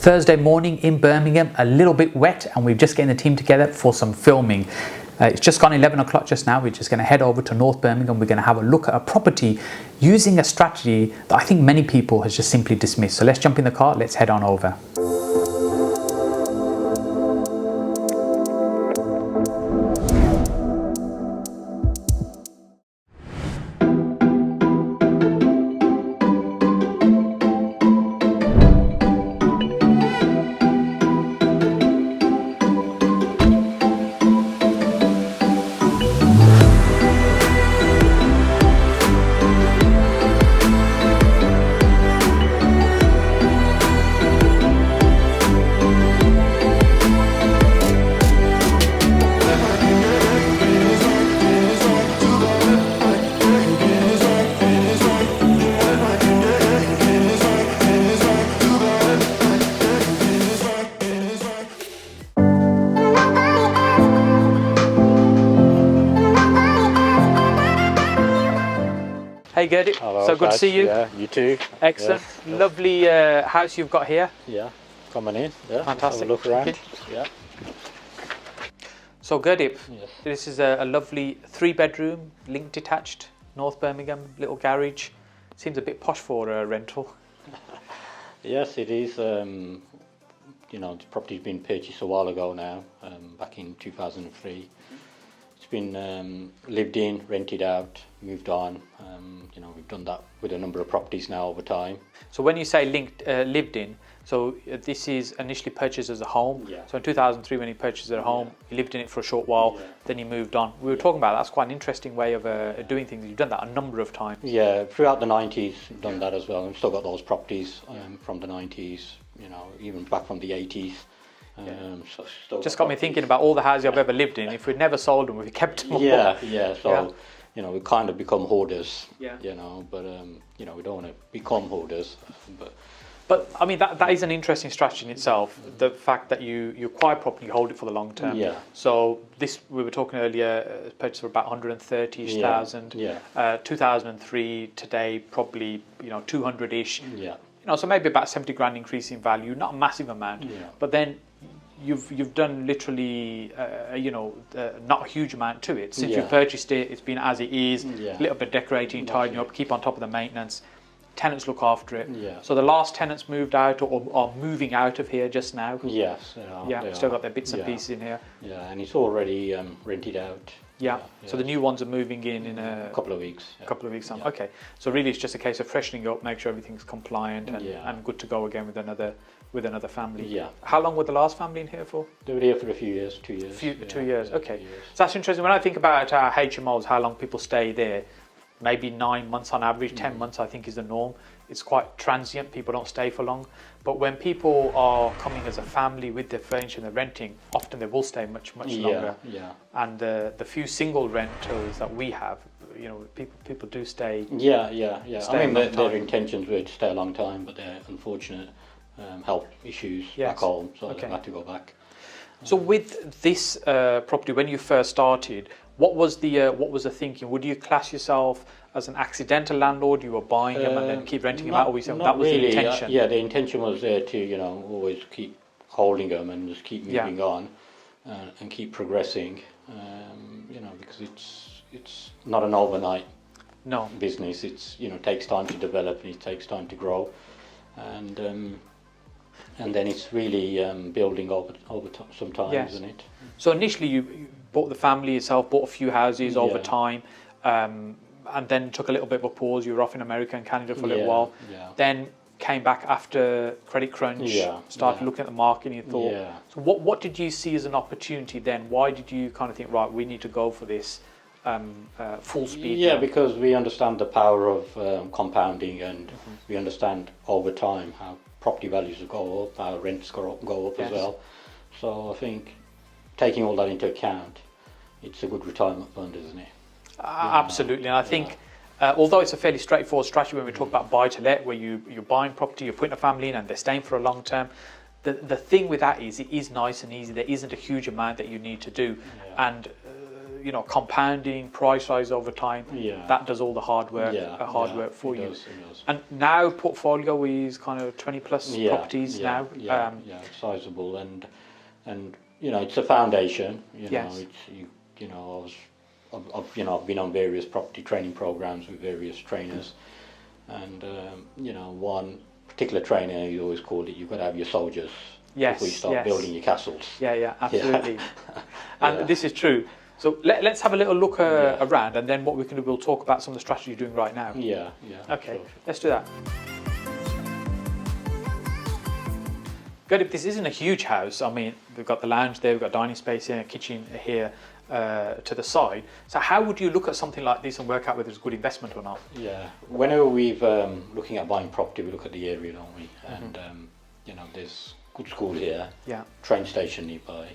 Thursday morning in Birmingham, a little bit wet, and we're just getting the team together for some filming. It's just gone 11 o'clock just now. We're just going to head over to North Birmingham. We're going to have a look at a property using a strategy that I think many people has just simply dismissed. So let's jump in the car, let's head on over. Hey Gerdie, hello, so good to see you. Yeah, you too. Excellent. Yeah. Lovely house you've got here. Yeah, coming in. Yeah, fantastic. Have a look around. Yeah. So Gerdie, Yes. this is a lovely 3-bedroom, link detached, North Birmingham, little garage. Seems a bit posh for a rental. Yes, it is. You know, the property's been purchased a while ago now, back in 2003. It's been lived in, rented out, moved on. You know, we've done that with a number of properties now over time. So when you say lived in, so this is initially purchased as a home. Yeah. So in 2003 when you purchased a home, you lived in it for a short while, then you moved on. We were talking about that's quite an interesting way of doing things. You've done that a number of times. Yeah, throughout the 90s, we've done that as well. We've still got those properties from the 90s, you know, even back from the 80s. So Just got me thinking about all the houses I've ever lived in. If we'd never sold them, we'd kept them all. Yeah. So, you know, we kind of become hoarders. Yeah. You know, but you know, we don't want to become hoarders. But I mean, that is an interesting strategy in itself. The fact that you acquire property, you hold it for the long term. Yeah. So this, we were talking earlier, purchased for about 130,000. Yeah. 2003 today probably 200-ish. Yeah. So maybe about 70 grand increase in value, not a massive amount. Yeah. But then you've done literally not a huge amount to it since you purchased it. It's been as it is, a little bit decorating, tidying up, keep on top of the maintenance. Tenants look after it. Yeah. So the last tenants moved out or are moving out of here just now. Yes. They still got their bits and pieces in here. Yeah, and it's already rented out. Yeah. So the new ones are moving in a couple of weeks. A couple of weeks time. Okay. So really, it's just a case of freshening up, make sure everything's compliant and good to go again with another family. Yeah. How long were the last family in here for? They were here for a few years, 2 years. 2 years. Okay. 2 years. So that's interesting. When I think about HMOs, how long people stay there, maybe 9 months on average, 10 months I think is the norm. It's quite transient, people don't stay for long. But when people are coming as a family with their furniture and they're renting, often they will stay much longer. Yeah. And the few single rentals that we have, people do stay. Yeah. Stay I mean, a long their time. intentions were to stay a long time, but they're unfortunate health issues back home, so they had to go back. So with this property, when you first started, what was the thinking? Would you class yourself as an accidental landlord? You were buying them and then keep renting them out, or we said that was really. the intention? The intention was there to always keep holding them and just keep moving on and keep progressing. Because it's not an overnight business. It's takes time to develop and it takes time to grow, and then it's really building over some time, isn't it? So initially you bought the family yourself, bought a few houses over time, and then took a little bit of a pause. You were off in America and Canada for a little while. Yeah. Then came back after credit crunch, started looking at the market and you thought, so what did you see as an opportunity then? Why did you kind of think, right, we need to go for this full speed? Yeah, because we understand the power of compounding, and we understand over time how property values will go up, how rents go up as well. So I think taking all that into account, it's a good retirement fund, isn't it? Absolutely, and I think although it's a fairly straightforward strategy when we talk about buy-to-let, where you're buying property, you're putting a family in and they're staying for a long term, the thing with that is it is nice and easy. There isn't a huge amount that you need to do, and compounding, price rise over time. Yeah. That does all the hard work, work for you. It does. And now portfolio is kind of 20 plus properties now. Yeah, it's sizable, and it's a foundation. I've been on various property training programs with various trainers, and one particular trainer, he always called it, you've got to have your soldiers before you start building your castles. Yeah, absolutely. And this is true. So let's have a little look around, and then what we can do, we'll talk about some of the strategy you're doing right now. Yeah. Okay, sure. Let's do that. Good. If this isn't a huge house, I mean, we've got the lounge there, we've got dining space here, a kitchen here to the side. So how would you look at something like this and work out whether it's a good investment or not? Yeah. Whenever we've looking at buying property, we look at the area, don't we? And there's good school here. Yeah. Train station nearby.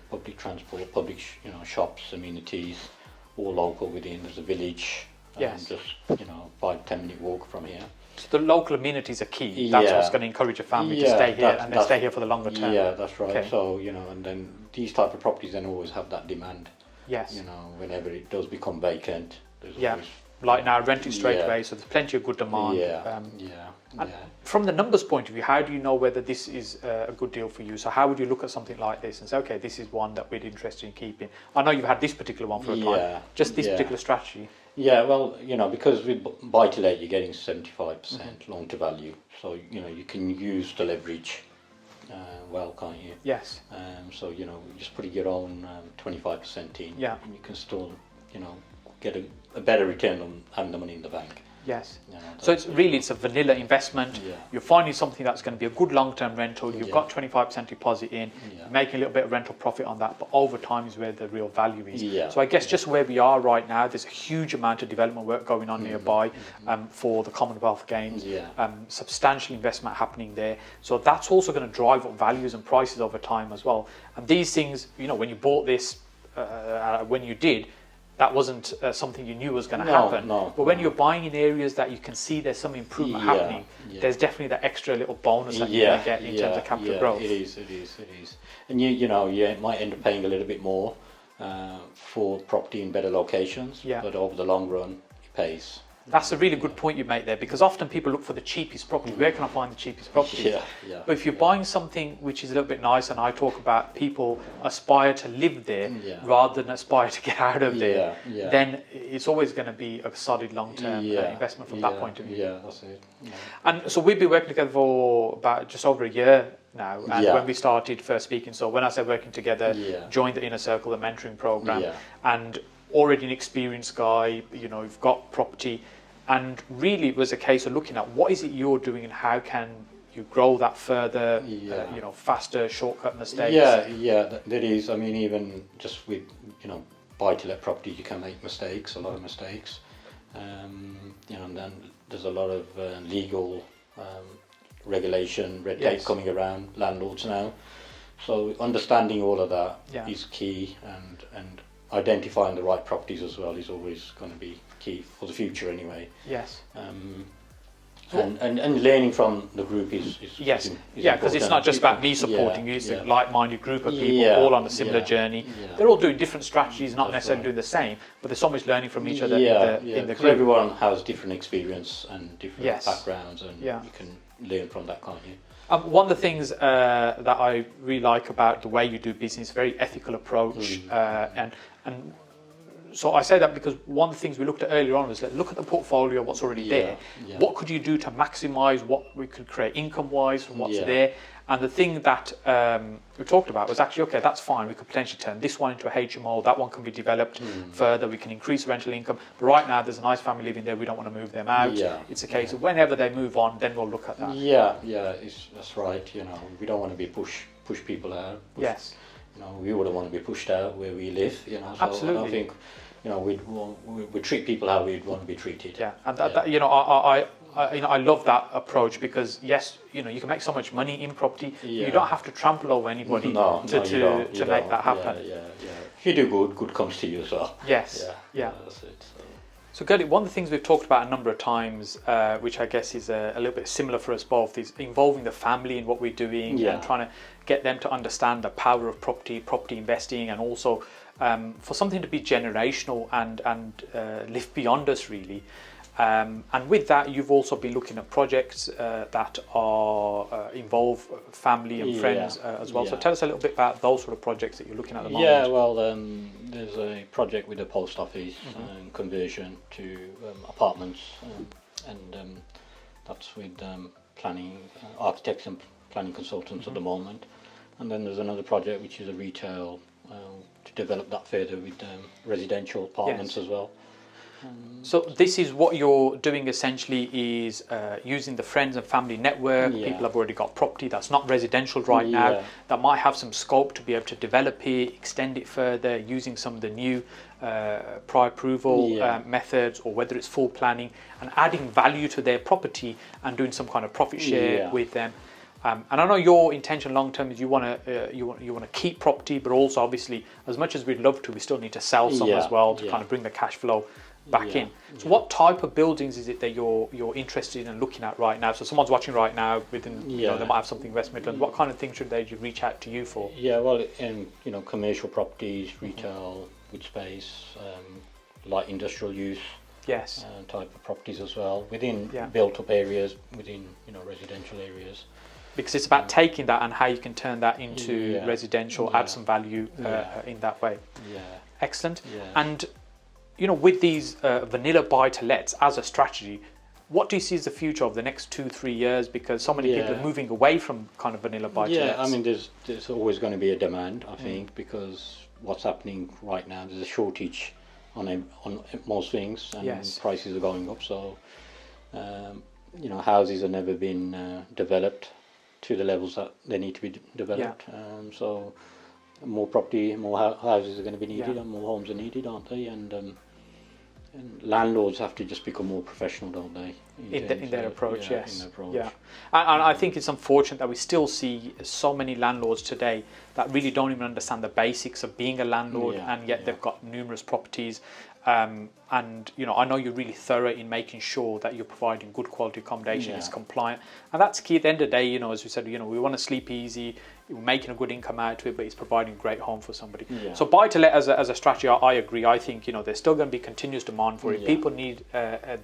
Public transport, public shops, amenities, all local within. There's a village. Just 5-10 minute walk from here. So the local amenities are key. That's what's going to encourage a family to stay here and then stay here for the longer term. Yeah, that's right. Okay. So and then these type of properties then always have that demand. Yes. Whenever it does become vacant, there's always, like now, rent it straight away. So there's plenty of good demand. And from the numbers point of view, how do you know whether this is a good deal for you? So how would you look at something like this and say, okay, this is one that we're interested in keeping? I know you've had this particular one for a time. Just this particular strategy. Yeah, well, because with buy-to-let you're getting 75% loan to value, so you can use the leverage well, can't you? Yes. So just putting your own 25% in, and you can still get a better return on having the money in the bank. Yes. So it's a vanilla investment. Yeah. You're finding something that's going to be a good long-term rental. You've got 25% deposit in, making a little bit of rental profit on that, but over time is where the real value is. Yeah. So I guess just where we are right now, there's a huge amount of development work going on nearby for the Commonwealth Games. Yeah. Substantial investment happening there. So that's also going to drive up values and prices over time as well. And these things, when you bought this, when you did, that wasn't something you knew was going to happen. But when you're buying in areas that you can see there's some improvement happening, there's definitely that extra little bonus that you're going to get in terms of capital growth. It is. And you might end up paying a little bit more for property in better locations, but over the long run, it pays. That's a really good point you make there, because often people look for the cheapest property. Where can I find the cheapest property? But if you're buying something which is a little bit nice, and I talk about people aspire to live there rather than aspire to get out of there, then it's always going to be a solid long-term investment from that point of view. Yeah, that's it. And so we've been working together for about just over a year now, and when we started first speaking, so when I said working together, joined the Inner Circle, the mentoring program, and already an experienced guy, you've got property, and really it was a case of looking at what is it you're doing and how can you grow that further, faster, shortcut mistakes. There is. I mean, even just with buy-to-let properties, you can make mistakes, a lot of mistakes, and then there's a lot of legal regulation, red tape coming around landlords now. So understanding all of that is key, and identifying the right properties as well is always going to be key for the future anyway. Yes. And learning from the group is because it's not just about me supporting you, it's a like-minded group of people all on a similar journey. They're all doing different strategies, not necessarily doing the same, but there's so much learning from each other in the group. Everyone has different experience and different backgrounds, and you can learn from that, can't you? One of the things that I really like about the way you do business, very ethical approach, and so I say that because one of the things we looked at earlier on was look at the portfolio, what's already there. What could you do to maximise what we could create income-wise from what's there? And the thing that we talked about was actually, okay, that's fine. We could potentially turn this one into a HMO. That one can be developed further. We can increase rental income. But right now, there's a nice family living there. We don't want to move them out. It's a case of whenever they move on, then we'll look at that. That's right. We don't want to be push people out. Yes. We wouldn't want to be pushed out where we live. So absolutely. I don't think we treat people how we'd want to be treated. Yeah, and I love that approach, because yes, you can make so much money in property. You don't have to trample over anybody to make that happen. If you do good comes to you as well. Yes. That's it. So Gertie, one of the things we've talked about a number of times, which I guess is a little bit similar for us both, is involving the family in what we're doing and trying to get them to understand the power of property investing, and also for something to be generational and live beyond us really. And with that, you've also been looking at projects that are involve family and friends as well. So tell us a little bit about those sort of projects that you're looking at the moment. Yeah, well, there's a project with the post office conversion to apartments, and that's with planning architects and planning consultants at the moment. And then there's another project which is a retail to develop that further with residential apartments as well. So this is what you're doing essentially is using the friends and family network. People have already got property that's not residential right now, that might have some scope to be able to develop it, extend it further, using some of the new prior approval methods, or whether it's full planning, and adding value to their property and doing some kind of profit share with them. And I know your intention long term is you want to keep property, but also obviously as much as we'd love to, we still need to sell some as well to kind of bring the cash flow back in. So what type of buildings is it that you're interested in looking at right now? So someone's watching right now within, you know, they might have something in West Midlands. What kind of things should they reach out to you for? Yeah, well, in commercial properties, retail, good space, light industrial use. Yes. Type of properties as well within built-up areas, within residential areas. Because it's about taking that and how you can turn that into residential, add some value in that way. Yeah. Excellent. Yeah. And with these vanilla buy-to-lets as a strategy, what do you see as the future of the next 2-3 years? Because so many people are moving away from kind of vanilla buy-to-lets. Yeah, I mean, there's always going to be a demand, I think, because what's happening right now, there's a shortage on most things, and prices are going up. So, houses have never been developed to the levels that they need to be developed. So, more property, more houses are going to be needed, and more homes are needed, aren't they? And landlords have to just become more professional, don't they? In their approach, in their approach. Yeah. And I think it's unfortunate that we still see so many landlords today that really don't even understand the basics of being a landlord, and yet they've got numerous properties. And I know you're really thorough in making sure that you're providing good quality accommodation, it's compliant, and that's key. At the end of the day, as we said, we want to sleep easy, we're making a good income out of it, but it's providing a great home for somebody. So buy to let as a strategy, I agree. I think there's still going to be continuous demand for it. People need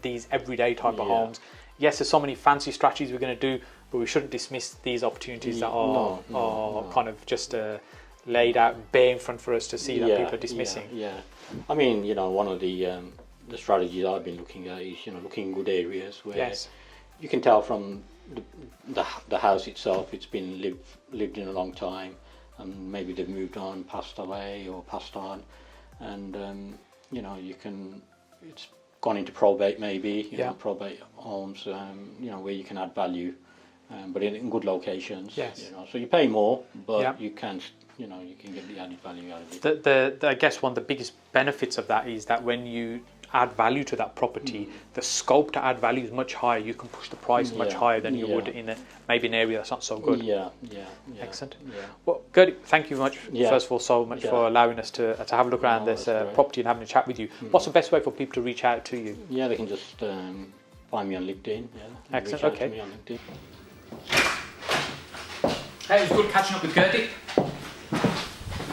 these everyday type of homes. Yes, there's so many fancy strategies we're going to do, but we shouldn't dismiss these opportunities that are kind of just laid out bare in front for us to see that people are dismissing. I mean, one of the strategies I've been looking at is looking in good areas where you can tell from the house itself it's been lived in a long time, and maybe they've moved on, passed away or passed on, and it's gone into probate maybe, probate homes, where you can add value, but in good locations. So you pay more, but you can get the added value out of it. I guess one of the biggest benefits of that is that when you add value to that property, the scope to add value is much higher. You can push the price much higher than you would in maybe an area that's not so good. Excellent. Well, good. Thank you very much, first of all, so much for allowing us to have a look around this property and having a chat with you. What's the best way for people to reach out to you? Yeah, they can just find me on LinkedIn. Excellent. Okay. Hey, it was good catching up with Gertie.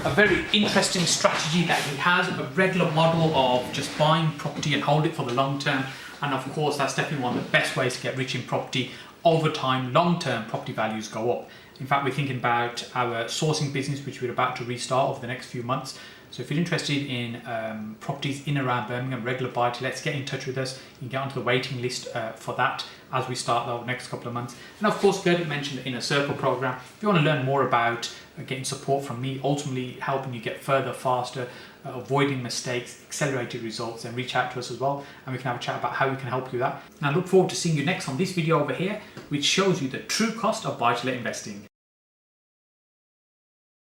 A very interesting strategy that he has, a regular model of just buying property and hold it for the long term. And of course, that's definitely one of the best ways to get rich in property. Over time, long-term property values go up. In fact, we're thinking about our sourcing business, which we're about to restart over the next few months. So if you're interested in properties in and around Birmingham, regular buy-to-lets, get in touch with us. You can get onto the waiting list for that as we start over the next couple of months. And of course, Gertie mentioned the Inner Circle program. If you want to learn more about getting support from me, ultimately helping you get further, faster, avoiding mistakes, accelerated results, then reach out to us as well, and we can have a chat about how we can help you with that. And I look forward to seeing you next on this video over here, which shows you the true cost of buy-to-let investing.